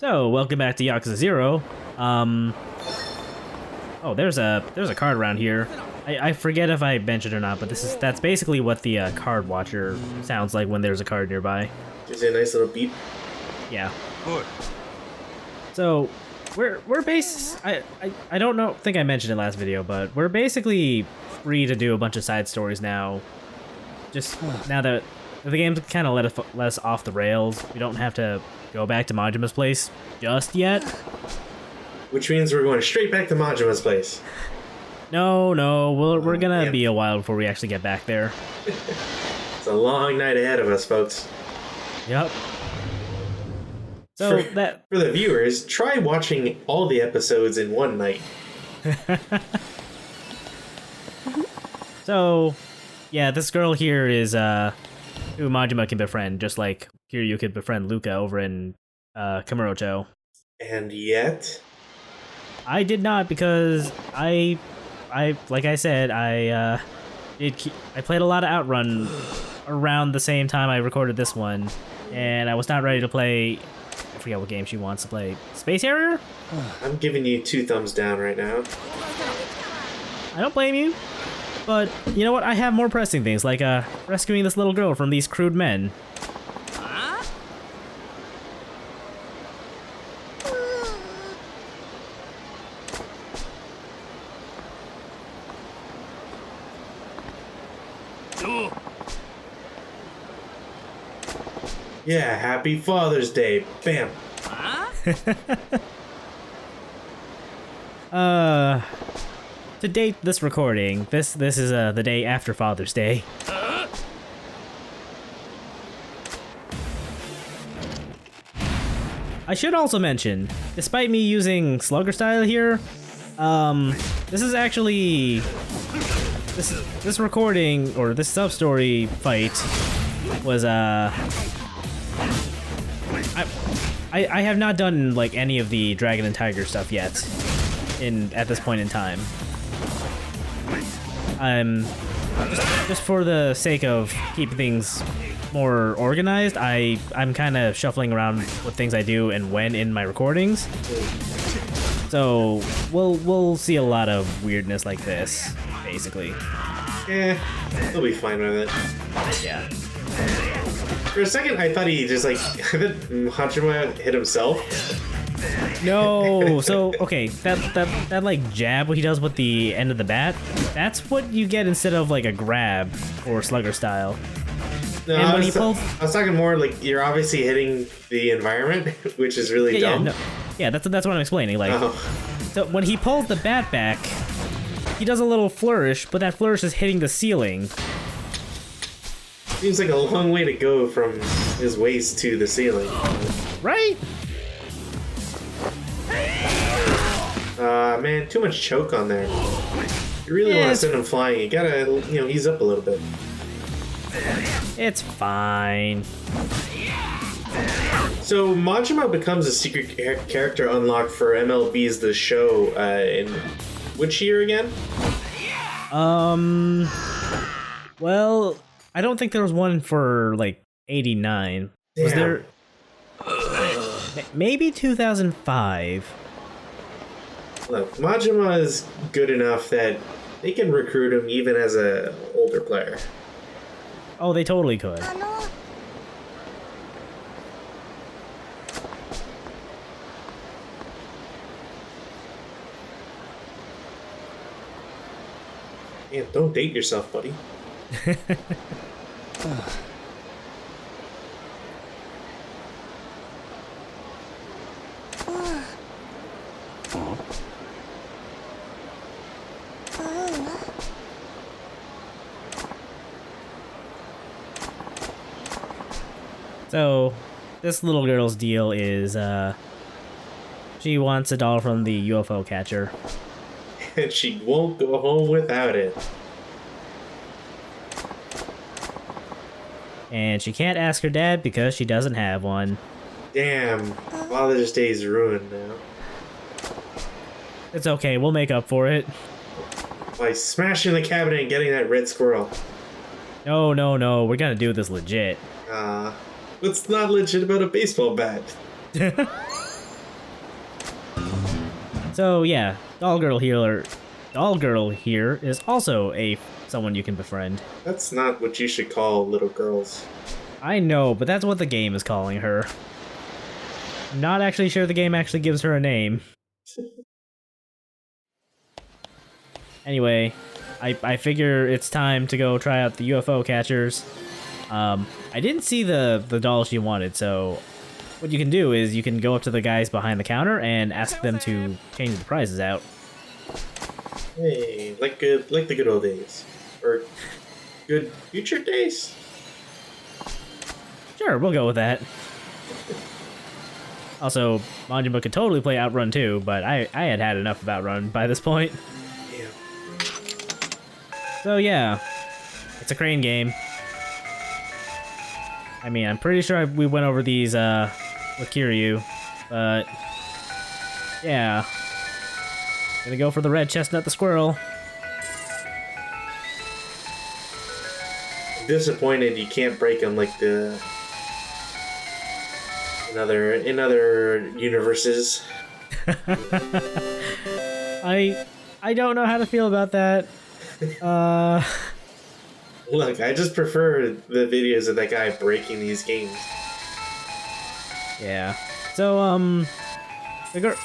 So, welcome back to Yakuza 0. Oh, there's a card around here. I forget if I mentioned or not, but that's basically what the card watcher sounds like when there's a card nearby. Gives you a nice little beep. Yeah. So, I don't think I mentioned it last video, but we're basically free to do a bunch of side stories now. Just now that the game's kind of let us off the rails, we don't have to go back to Majima's place just yet. Which means we're going straight back to Majima's place. No, we're gonna be a while before we actually get back there. It's a long night ahead of us, folks. Yep. So for the viewers, try watching all the episodes in one night. So, yeah, this girl here is who Majima can befriend, just like Kiryu could befriend Luca over in Kamurocho. And yet, I did not, because I like I said, I played a lot of Outrun around the same time I recorded this one, and I was not ready to play. I forget what game she wants to play. Space Harrier? I'm giving you 2 thumbs down right now. I don't blame you, but you know what? I have more pressing things, like rescuing this little girl from these crude men. Yeah, happy Father's Day. Bam. To date this recording, this is the day after Father's Day. I should also mention, despite me using Slugger style here, this is actually this recording or this sub-story fight was I have not done like any of the Dragon and Tiger stuff yet at this point in time. Just for the sake of keeping things more organized, I'm kind of shuffling around what things I do and when in my recordings. So we'll see a lot of weirdness like this, basically. Yeah, we'll be fine with it. Yeah. For a second, I thought he just, like, Majima hit himself. No, so, okay, that like, jab what he does with the end of the bat, that's what you get instead of, like, a grab or Slugger style. No, and when I was talking more, like, you're obviously hitting the environment, which is really dumb. Yeah, that's what I'm explaining, like, so when he pulls the bat back, he does a little flourish, but that flourish is hitting the ceiling. Seems like a long way to go from his waist to the ceiling. Right? Man, too much choke on there. You really want to send him flying. You gotta, ease up a little bit. It's fine. So, Majima becomes a secret character unlocked for MLB's The Show in which year again? Well, I don't think there was one for, like, 89. Damn. Was there? Maybe 2005. Look, Majima is good enough that they can recruit him even as an older player. Oh, they totally could. Man, don't date yourself, buddy. So, this little girl's deal is, she wants a doll from the UFO catcher. And she won't go home without it. And she can't ask her dad because she doesn't have one. Damn, Father's Day is ruined now. It's okay, we'll make up for it. By smashing the cabinet and getting that red squirrel. No, we're gonna do this legit. What's not legit about a baseball bat? So yeah, doll girl here is also someone you can befriend. That's not what you should call little girls. I know, but that's what the game is calling her. I'm not actually sure the game actually gives her a name. Anyway, I figure it's time to go try out the UFO catchers. I didn't see the doll she wanted, so what you can do is you can go up to the guys behind the counter and ask them to change the prizes out. Hey, like the good old days. Or good future days? Sure, we'll go with that. Also, Majima could totally play Outrun too, but I had enough of Outrun by this point. Yeah. So yeah, it's a crane game. I mean, I'm pretty sure we went over these with Kiryu, but yeah. Gonna go for the red chestnut the squirrel. Disappointed you can't break them like the in other universes. I don't know how to feel about that. Look, I just prefer the videos of that guy breaking these games. Yeah. So the girl,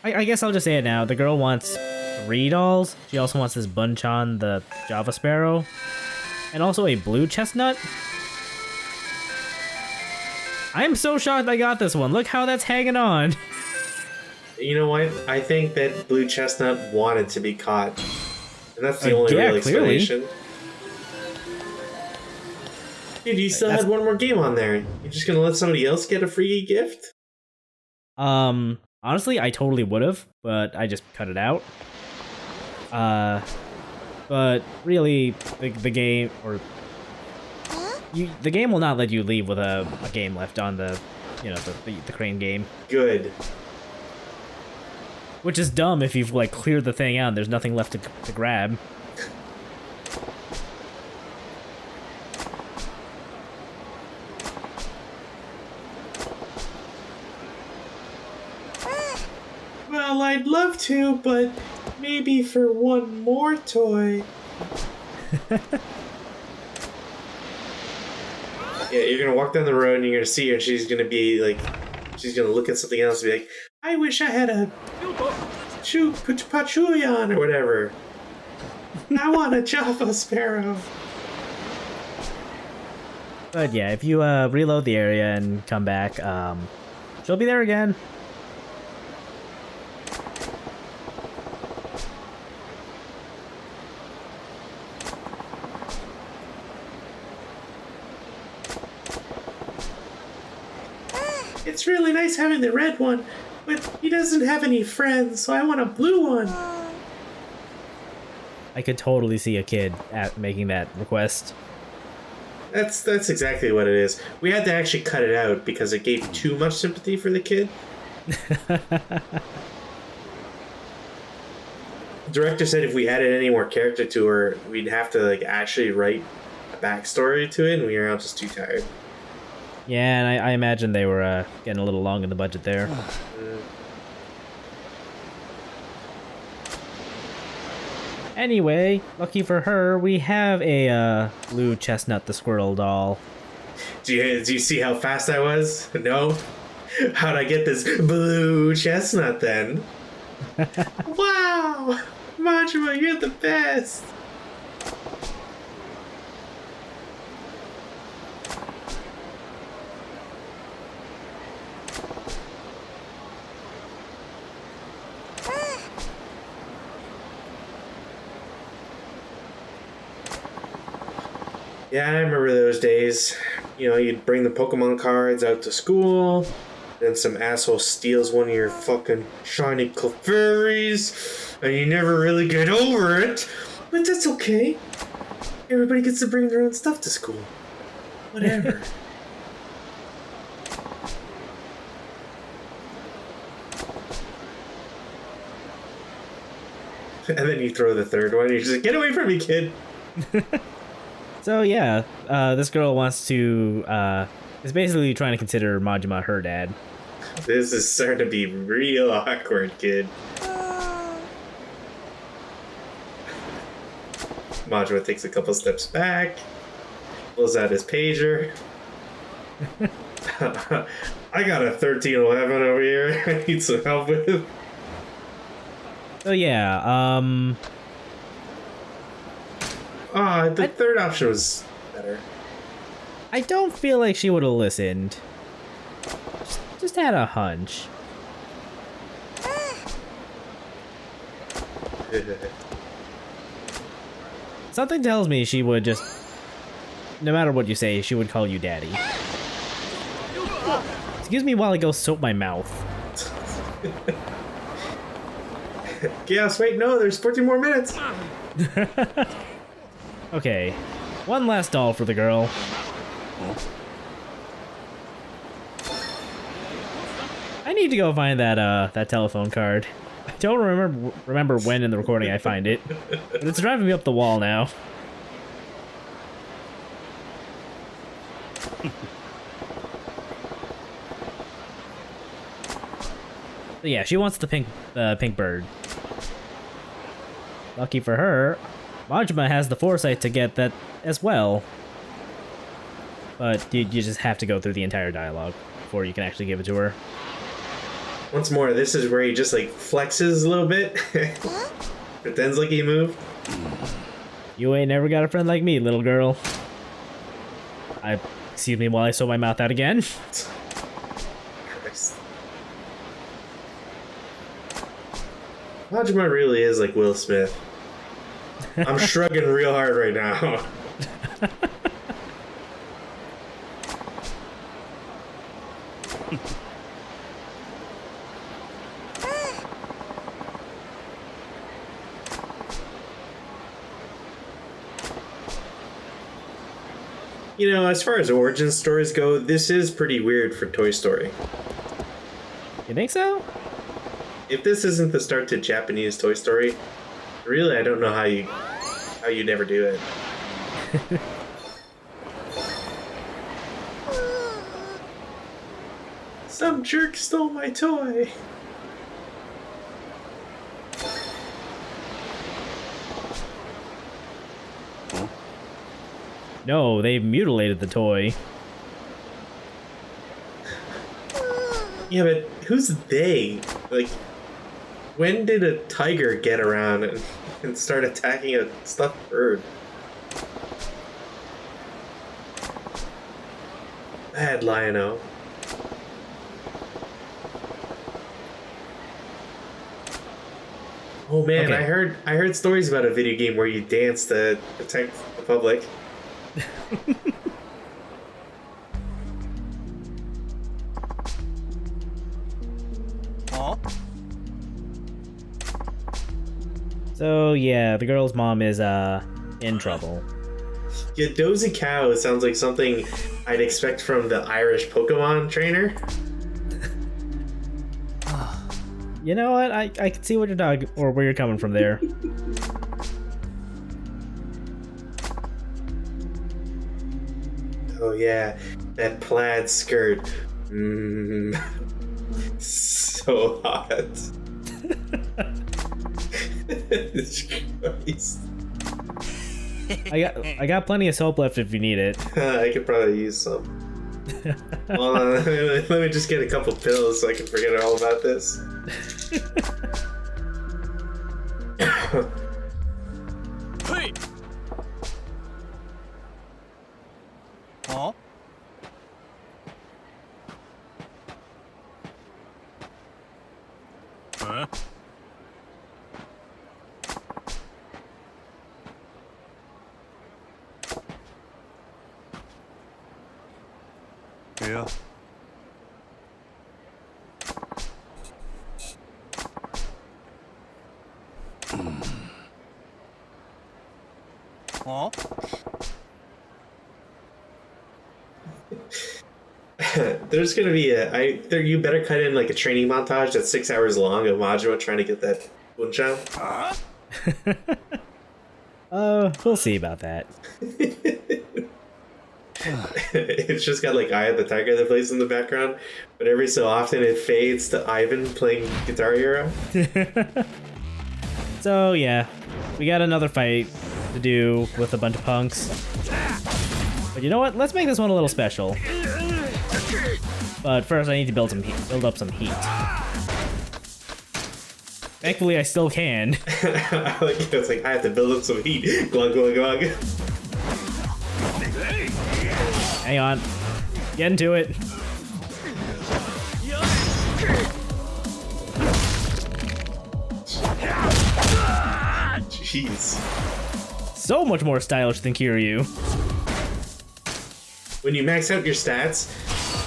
I guess I'll just say it now. The girl wants 3 dolls. She also wants this Bunchan, the Java Sparrow, and also a blue chestnut. I'm so shocked I got this one. Look how that's hanging on. You know what? I think that blue chestnut wanted to be caught, and that's the only real explanation. Dude, you still had one more game on there. You're just gonna let somebody else get a free gift? Honestly, I totally would have, but I just cut it out. But really, the game, or the game will not let you leave with a game left on the, you know, the crane game. Good. Which is dumb if you've like cleared the thing out and there's nothing left to grab. Well, I'd love to, but maybe for one more toy. Yeah, you're gonna walk down the road and you're gonna see her and she's gonna be like, she's gonna look at something else and be like, I wish I had a Pachulian or whatever. I want a Java Sparrow. But yeah, if you reload the area and come back, she'll be there again. It's really nice having the red one, but he doesn't have any friends, so I want a blue one. I could totally see a kid making that request. That's exactly what it is. We had to actually cut it out because it gave too much sympathy for the kid. The director said if we added any more character to her, we'd have to like actually write a backstory to it, and we were all just too tired. Yeah, and I imagine they were getting a little long in the budget there. Anyway, lucky for her, we have a blue chestnut the squirrel doll. Do you see how fast I was? No? How'd I get this blue chestnut then? Wow! Majima, you're the best! Yeah, I remember those days. You know, you'd bring the Pokemon cards out to school, then some asshole steals one of your fucking shiny Clefairies, and you never really get over it. But that's okay. Everybody gets to bring their own stuff to school. Whatever. And then you throw the third one, and you're just like, get away from me, kid! So yeah, this girl wants to, is basically trying to consider Majima her dad. This is starting to be real awkward, kid. Majima takes a couple steps back, pulls out his pager. I got a 1311 over here. I need some help with. So yeah, The third option was better. I don't feel like she would have listened. Just had a hunch. Something tells me she would just, no matter what you say, she would call you daddy. Excuse me while I go soap my mouth. Yes, wait, no, there's 14 more minutes. Okay, one last doll for the girl. I need to go find that telephone card. I don't remember when in the recording I find it, but it's driving me up the wall now. So yeah, she wants the pink bird. Lucky for her, Majima has the foresight to get that as well. But you just have to go through the entire dialogue before you can actually give it to her. Once more, this is where he just like flexes a little bit. Pretends like he moved. You ain't never got a friend like me, little girl. Excuse me while I sew my mouth out again. Christ. Majima really is like Will Smith. I'm shrugging real hard right now. You know, as far as origin stories go, this is pretty weird for Toy Story. You think so? If this isn't the start to Japanese Toy Story, really, I don't know how you'd ever do it. Some jerk stole my toy. No, they mutilated the toy. Yeah, but who's they? Like, when did a tiger get around and start attacking a stuffed bird? Bad Lion-O. Oh man, Okay. I heard stories about a video game where you dance to protect the public. So yeah, the girl's mom is in trouble. Yeah, Dozy Cow sounds like something I'd expect from the Irish Pokemon trainer. You know what? I can see what where you're coming from there. Oh yeah, that plaid skirt. So hot. Christ. I got plenty of soap left if you need it. I could probably use some. Hold on, let me just get a couple pills so I can forget all about this. Hey. Huh? Huh? Yeah. Huh? There's gonna be you better cut in like a training montage that's 6 hours long of Majima trying to get that Bunchan. Huh? We'll see about that. It's just got like Eye of the Tiger that plays in the background, but every so often it fades to Ivan playing Guitar Hero. So yeah, we got another fight. to do with a bunch of punks. But you know what? Let's make this one a little special. But first, I need to build up some heat. Thankfully, I still can. It's like I have to build up some heat. Glug glug glug. Hang on. Get into it. Jeez. So much more stylish than Kiryu. When you max out your stats,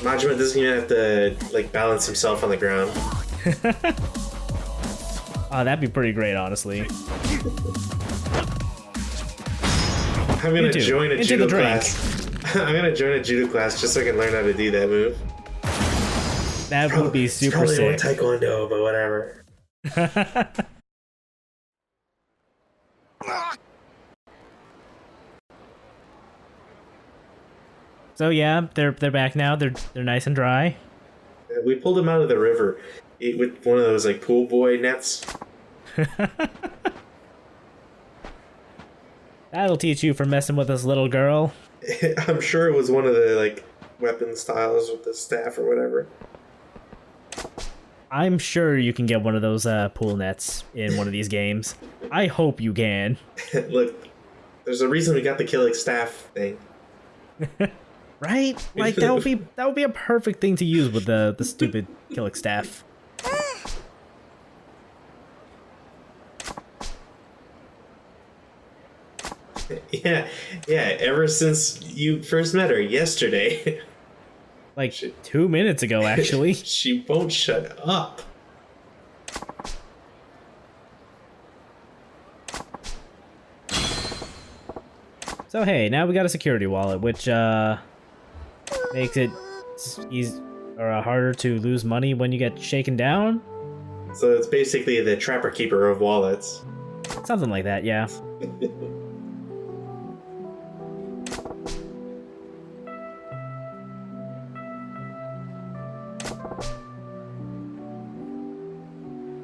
Majima doesn't even have to like balance himself on the ground. Oh, that'd be pretty great, honestly. I'm gonna join a judo class. I'm gonna join a judo class just so I can learn how to do that move. That would be super sick. Probably sick. more Taekwondo, but whatever. So yeah, they're back now. They're nice and dry. We pulled him out of the river with one of those like pool boy nets. That'll teach you for messing with this little girl. I'm sure it was one of the like weapon styles with the staff or whatever. I'm sure you can get one of those pool nets in one of these games. I hope you can. Look, there's a reason we got the killing staff thing. Right? Like that would be a perfect thing to use with the stupid killing staff. Yeah, ever since you first met her yesterday. Like 2 minutes ago, actually. She won't shut up. So hey, now we got a security wallet, which makes it harder to lose money when you get shaken down. So it's basically the trapper keeper of wallets. Something like that, yeah.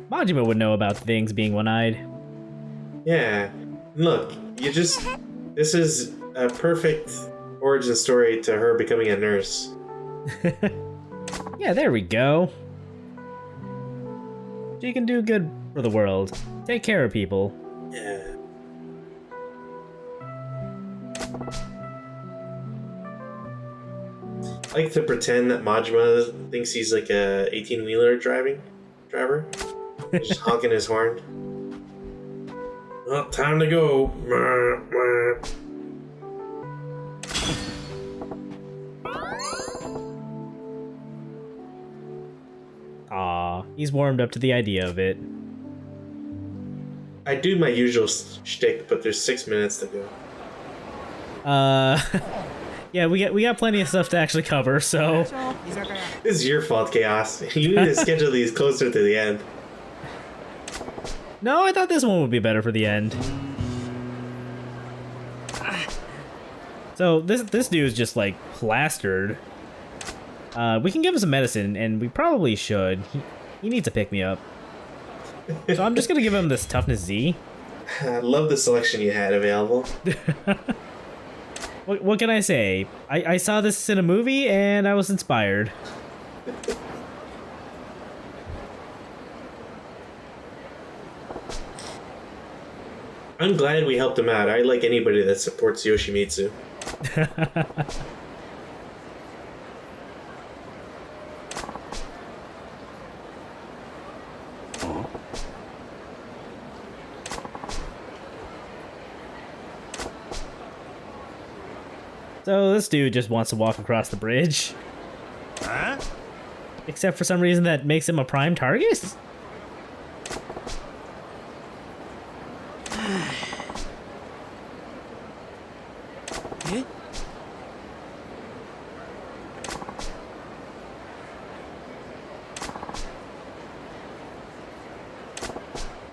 Majima would know about things being one-eyed. Yeah. Look, this is a perfect origin story to her becoming a nurse. Yeah, there we go. She can do good for the world. Take care of people. Yeah. I like to pretend that Majima thinks he's like a 18-wheeler driver. Just honking his horn. Well, time to go. Aw, he's warmed up to the idea of it. I do my usual shtick, but there's 6 minutes to go. Yeah, we got plenty of stuff to actually cover, so... This is your fault, Chaos. You need to schedule these closer to the end. No, I thought this one would be better for the end. So this dude's just like plastered. We can give him some medicine, and we probably should. He needs to pick me up. So I'm just gonna give him this toughness Z. I love the selection you had available. What can I say? I saw this in a movie, and I was inspired. I'm glad we helped him out. I like anybody that supports Yoshimitsu. So this dude just wants to walk across the bridge. Huh? Except for some reason that makes him a prime target?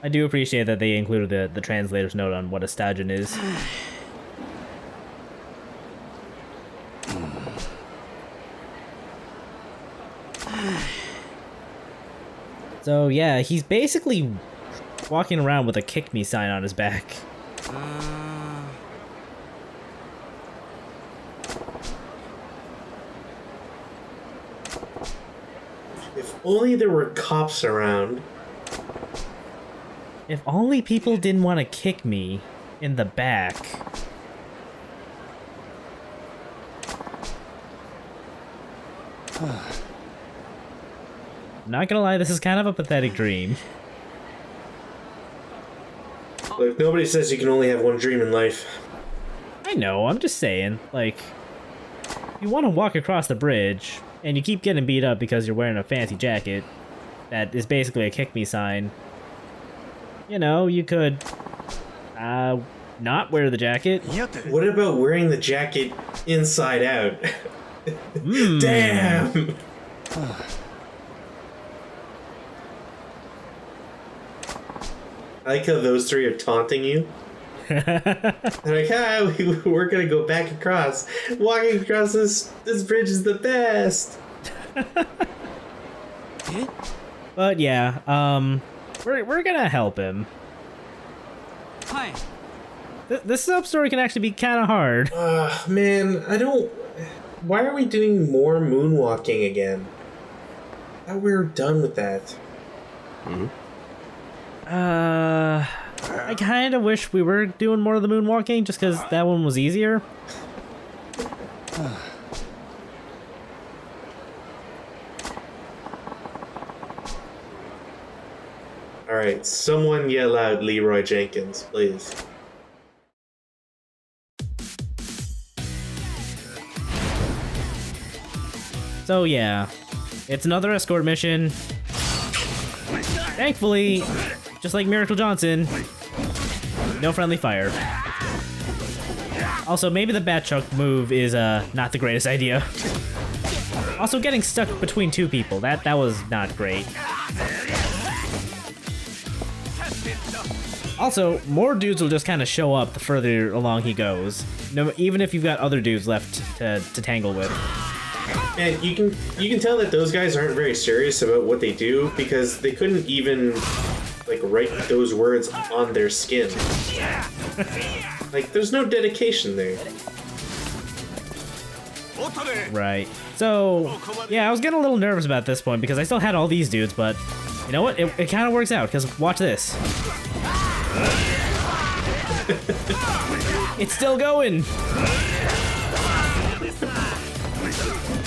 I do appreciate that they included the translator's note on what a stallion is. So yeah, he's basically walking around with a kick me sign on his back. If only there were cops around. If only people didn't want to kick me in the back. Not gonna lie, this is kind of a pathetic dream. Look, nobody says you can only have one dream in life. I know, I'm just saying, like, you want to walk across the bridge, and you keep getting beat up because you're wearing a fancy jacket that is basically a kick me sign. You know, you could, not wear the jacket. What about wearing the jacket inside out? Damn! I like how those three are taunting you. They're like, we're gonna go back across. Walking across this bridge is the best. But yeah, we're gonna help him. Hi. This sub-story can actually be kind of hard. Man, I don't... Why are we doing more moonwalking again? I thought we were done with that. I kind of wish we were doing more of the moonwalking, just because that one was easier. Alright, someone yell out Leroy Jenkins, please. So yeah, it's another escort mission. Thankfully, just like Miracle Johnson, no friendly fire. Also, maybe the bat chuck move is not the greatest idea. Also, getting stuck between two people, that was not great. Also, more dudes will just kind of show up the further along he goes, even if you've got other dudes left to tangle with. And you can tell that those guys aren't very serious about what they do because they couldn't even like write those words on their skin. Like there's no dedication there. Right. So yeah, I was getting a little nervous about this point because I still had all these dudes, but you know what? It kind of works out because watch this. It's still going.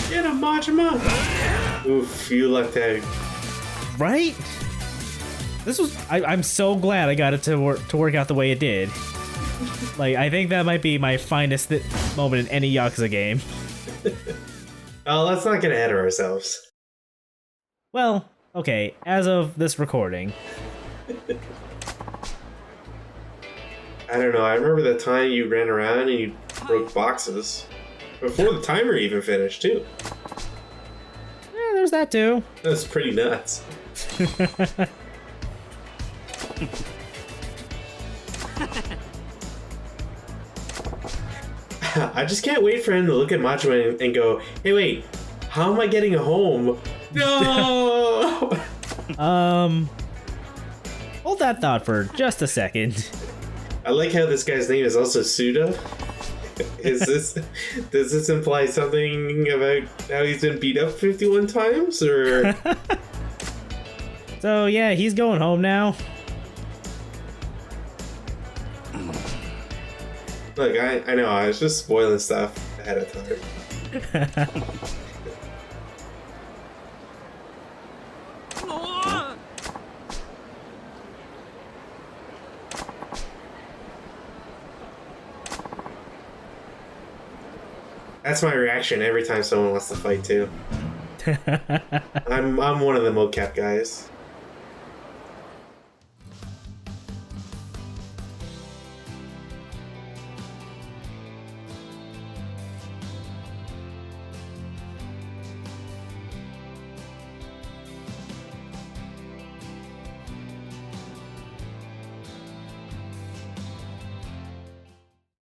Get him, Majima! Oof, you lucked out. Right? This was... I'm so glad I got it to work out the way it did. Like, I think that might be my finest moment in any Yakuza game. Oh, let's not get ahead of ourselves. Well, okay, as of this recording. I don't know, I remember the time you ran around and you broke boxes. Before the timer even finished, too. Yeah, there's that too. That's pretty nuts. I just can't wait for him to look at Majima and go, hey, wait, how am I getting home? No! Hold that thought for just a second. I like how this guy's name is also Suda. Does this imply something about how he's been beat up 51 times, or? So yeah, he's going home now. Look, I know, I was just spoiling stuff ahead of time. That's my reaction every time someone wants to fight too. I'm one of the mocap guys.